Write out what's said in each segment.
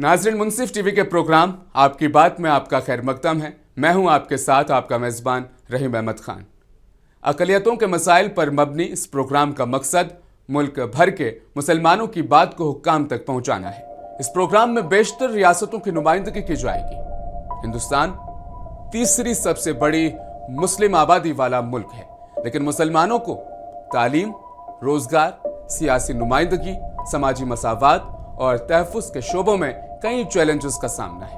नाज़रीन, मुंसिफ टीवी के प्रोग्राम आपकी बात में आपका खैर मकदम है। मैं हूं आपके साथ आपका मेज़बान रहीम अहमद खान। अक़लियतों के मसाइल पर मबनी इस प्रोग्राम का मकसद मुल्क भर के मुसलमानों की बात को हुक्काम तक पहुंचाना है। इस प्रोग्राम में बेशतर रियासतों की नुमाइंदगी की जाएगी। हिंदुस्तान तीसरी सबसे बड़ी मुस्लिम आबादी वाला मुल्क है, लेकिन मुसलमानों को तालीम, रोजगार, सियासी नुमाइंदगी, समाजी मसावात और तहफ़्फ़ुज़ के शोबों में कई चैलेंजेस का सामना है।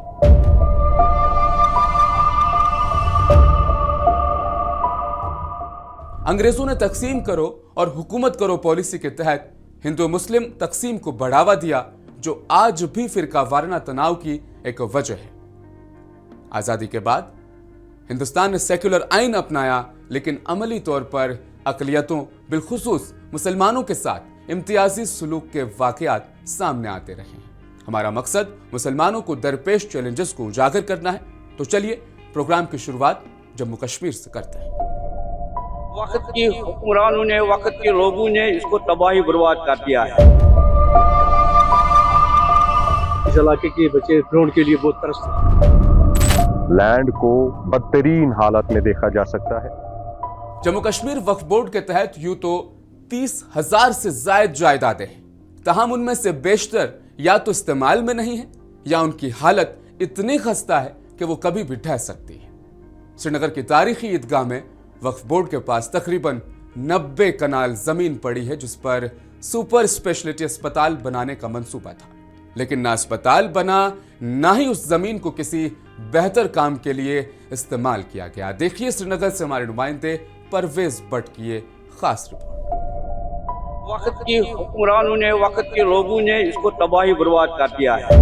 अंग्रेजों ने तकसीम करो और हुकूमत करो पॉलिसी के तहत हिंदू मुस्लिम तकसीम को बढ़ावा दिया, जो आज भी फिरका वाराना तनाव की एक वजह है। आजादी के बाद हिंदुस्तान ने सेक्युलर आइन अपनाया, लेकिन अमली तौर पर अक़लियतों बिलखुसूस मुसलमानों के साथ इम्तियाजी सुलूक के वाक़यात सामने आते रहे हैं। हमारा मकसद मुसलमानों को दरपेश चैलेंजेस को उजागर करना है। तो चलिए प्रोग्राम की शुरुआत जम्मू कश्मीर से करते हैं। वक्त की हुक्मरानों ने, वक्त के लोगों ने इसको तबाही बर्बाद कर दिया है। इस इलाके के बच्चे ग्राउंड के लिए बहुत तरसते। लैंड को बदतरीन हालत में देखा जा सकता है। जम्मू कश्मीर वक्फ बोर्ड के तहत यूं तो 30,000 से जायद जायदादें हैं, तहम उनमें से बेशतर या तो इस्तेमाल में नहीं है या उनकी हालत इतनी खस्ता है कि वो कभी भी ढह सकती है। श्रीनगर की तारीखी ईदगाह में वक्फ बोर्ड के पास तकरीबन 90 कनाल जमीन पड़ी है, जिस पर सुपर स्पेशलिटी अस्पताल बनाने का मंसूबा था, लेकिन ना अस्पताल बना, ना ही उस जमीन को किसी बेहतर काम के लिए इस्तेमाल किया गया। देखिए श्रीनगर से हमारे नुमाइंदे परवेज भट्ट की ये खास रिपोर्ट। वक्त की हुक्मरानों ने, वक्त के लोगों ने इसको तबाही बर्बाद कर दिया है।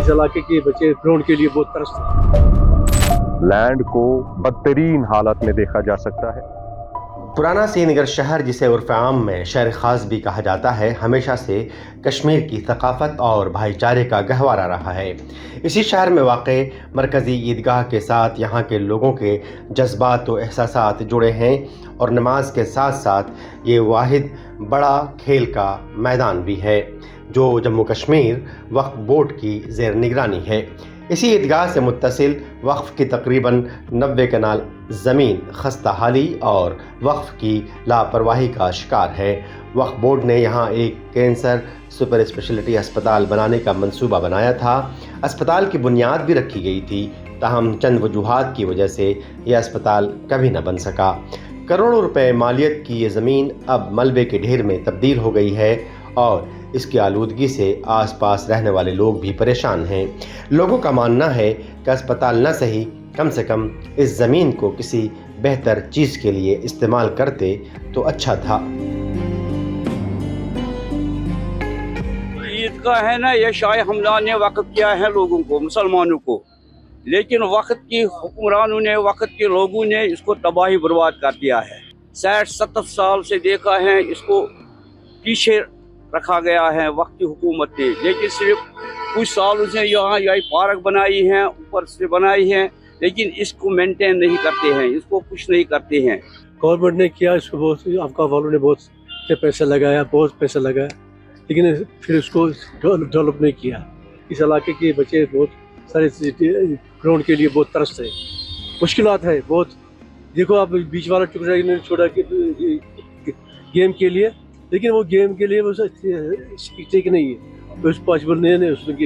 इस इलाके के बच्चे ग्राउंड के लिए बहुत तरसते। लैंड को बदतरीन हालत में देखा जा सकता है। पुराना श्रीनगर शहर, जिसे उर्फ आम में शहर खास भी कहा जाता है, हमेशा से कश्मीर की थकाफत और भाईचारे का गहवारा रहा है। इसी शहर में वाक़े मरकज़ी ईदगाह के साथ यहाँ के लोगों के जज्बात व एहसासात जुड़े हैं और नमाज के साथ साथ ये वाहिद बड़ा खेल का मैदान भी है, जो जम्मू कश्मीर वक्फ बोर्ड की ज़ेर निगरानी है। इसी ईदगाह से मुत्तसिल वक्फ की तकरीबन 90 कनाल ज़मीन खस्ता हाली और वक्फ की लापरवाही का शिकार है। वक्फ बोर्ड ने यहाँ एक कैंसर सुपर स्पेशलिटी अस्पताल बनाने का मंसूबा बनाया था। अस्पताल की बुनियाद भी रखी गई थी, ताहम चंद वजूहात की वजह से यह अस्पताल कभी न बन सका। करोड़ों रुपए मालियत की ये ज़मीन अब मलबे के ढेर में तब्दील हो गई है और इसकी आलूदगी से आसपास रहने वाले लोग भी परेशान हैं। लोगों का मानना है कि अस्पताल न सही, कम से कम इस ज़मीन को किसी बेहतर चीज़ के लिए इस्तेमाल करते तो अच्छा था। ईदगाह है ना, ये शाह हमला ने वक़्फ़ किया है लोगों को, मुसलमानों को, लेकिन वक्त की हुक्मरानों ने, वक्त के लोगों ने इसको तबाही बर्बाद कर दिया है। 60-70 साल से देखा है इसको पीछे रखा गया है वक्त की हुकूमत ने, लेकिन सिर्फ कुछ सालों से यहाँ यही पार्क बनाई है, ऊपर से बनाई है, लेकिन इसको मेंटेन नहीं करते हैं, इसको कुछ नहीं करते हैं। गवर्नमेंट ने किया, इसको बहुत आपका वालों ने बहुत से पैसा लगाया, बहुत पैसा लगाया, लेकिन फिर उसको डेवलप नहीं किया। इस इलाके के बच्चे बहुत सारे ग्राउंड के लिए बहुत तरसते हैं। मुश्किलात है बहुत। देखो आप बीच वाला टुकड़ा इन्होंने छोड़ा कि गेम के लिए, लेकिन वो गेम के लिए वो ठीक नहीं है, तो पॉसिबल नहीं है उसमें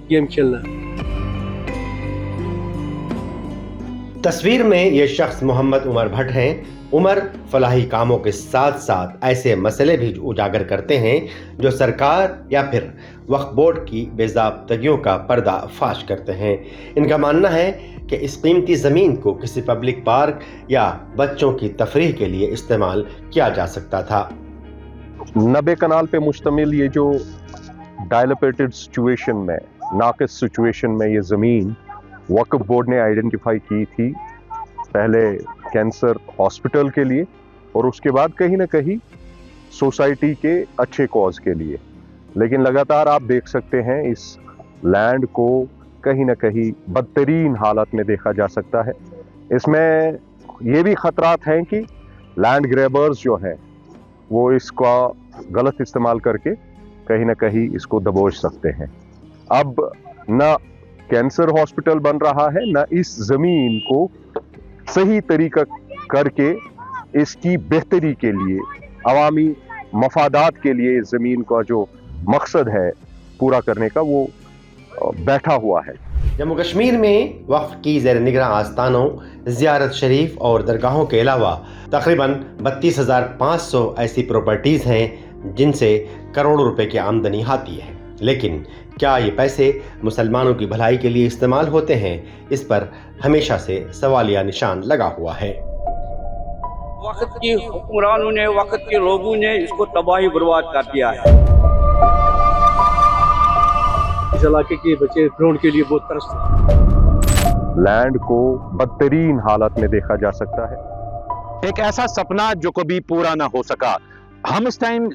गेम खेलना। तस्वीर में ये शख्स मोहम्मद उमर भट्ट हैं। उमर फलाही कामों के साथ साथ ऐसे मसले भी उजागर करते हैं जो सरकार या फिर वक्फ बोर्ड की बेज़ाब्तगियों का पर्दा फाश करते हैं। इनका मानना है कि इस कीमती ज़मीन को किसी पब्लिक पार्क या बच्चों की तफरीह के लिए इस्तेमाल किया जा सकता था। 90 कनाल पे मुश्तमिल ये जो डायलपेटेड सिचुएशन में, नाकिस सिचुएशन में ये ज़मीन वक्फ बोर्ड ने आइडेंटिफाई की थी, पहले कैंसर हॉस्पिटल के लिए और उसके बाद कहीं ना कहीं सोसाइटी के अच्छे कॉज के लिए। लेकिन लगातार आप देख सकते हैं इस लैंड को कहीं ना कहीं बदतरीन हालत में देखा जा सकता है। इसमें ये भी खतरात हैं कि लैंड ग्रैबर्स जो हैं वो इसका गलत इस्तेमाल करके कहीं ना कहीं इसको दबोच सकते हैं। अब ना कैंसर हॉस्पिटल बन रहा है, ना इस ज़मीन को सही तरीका करके इसकी बेहतरी के लिए, अवामी मफादात के लिए इस ज़मीन का जो मकसद है पूरा करने का, वो बैठा हुआ है। जम्मू कश्मीर में वक्फ की ज़ेर निगरां आस्थानों, ज़ियारत शरीफ और दरगाहों के अलावा तकरीबन 32,500 ऐसी प्रॉपर्टीज़ हैं जिनसे करोड़ों रुपए की आमदनी आती है। लेकिन क्या ये पैसे मुसलमानों की भलाई के लिए इस्तेमाल होते हैं? इस पर हमेशा से सवालिया निशान लगा हुआ है। वक्त की हुक्मरानों ने, वक्त के लोगों ने इसको तबाही बर्बाद कर दिया है। इस इलाके के बच्चे ग्राउंड के लिए बहुत तरसते हैं। लैंड को बदतरीन हालत में देखा जा सकता है। एक ऐसा सपना जो कभी पूरा ना हो सका। हम इस टाइम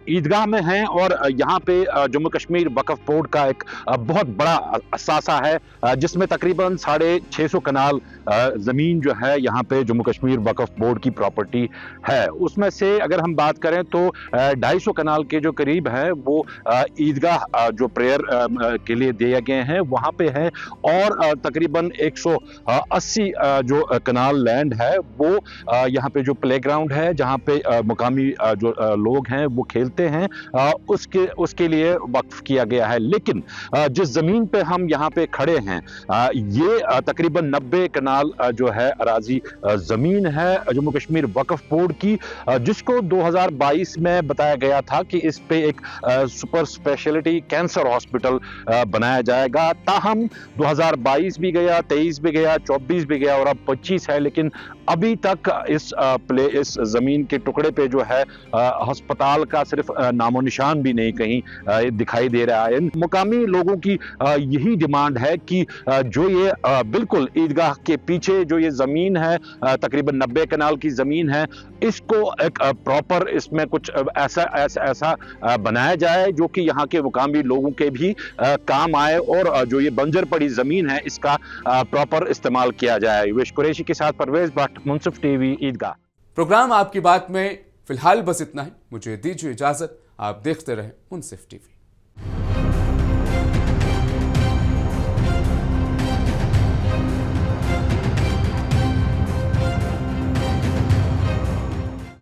ईदगाह में हैं और यहाँ पे जम्मू कश्मीर वक्फ बोर्ड का एक बहुत बड़ा असासा है जिसमें तकरीबन 650 कनाल ज़मीन जो है यहाँ पे जम्मू कश्मीर वक्फ बोर्ड की प्रॉपर्टी है। उसमें से अगर हम बात करें तो 250 कनाल के जो करीब है वो ईदगाह जो प्रेयर के लिए दिए गए हैं वहाँ पे है, और तकरीबन 180 जो कनाल लैंड है वो यहाँ पे जो प्लेग्राउंड है जहाँ पे मुकामी जो लोग हैं वो खेलते हैं उसके लिए वक्फ किया गया है। लेकिन जिस जमीन पे हम यहाँ पे खड़े हैं ये तकरीबन 90 कनाल जो है अराजी जमीन है जम्मू कश्मीर वक्फ बोर्ड की, जिसको 2022 में बताया गया था कि इस पे एक सुपर स्पेशलिटी कैंसर हॉस्पिटल बनाया जाएगा। ताहम 2022 भी गया, 23 भी गया, 24 भी गया और अब 25 है, लेकिन अभी तक इस जमीन के टुकड़े पे जो है अस्पताल का सिर्फ नामो निशान भी नहीं कहीं दिखाई दे रहा है। मुकामी लोगों की यही डिमांड है कि जो ये बिल्कुल ईदगाह के पीछे जो ये जमीन है तकरीबन 90 कनाल की जमीन है, इसको एक प्रॉपर इसमें कुछ ऐसा बनाया जाए जो कि यहाँ के मुकामी लोगों के भी काम आए और जो ये बंजर पड़ी जमीन है इसका प्रॉपर इस्तेमाल किया जाए। विश कुरैशी के साथ परवेज भट्ट, मुंसिफ टीवी, ईदगाह। प्रोग्राम आपकी बात में फिलहाल बस इतना ही। मुझे दीजिए इजाजत, आप देखते रहें मुंसिफ टीवी।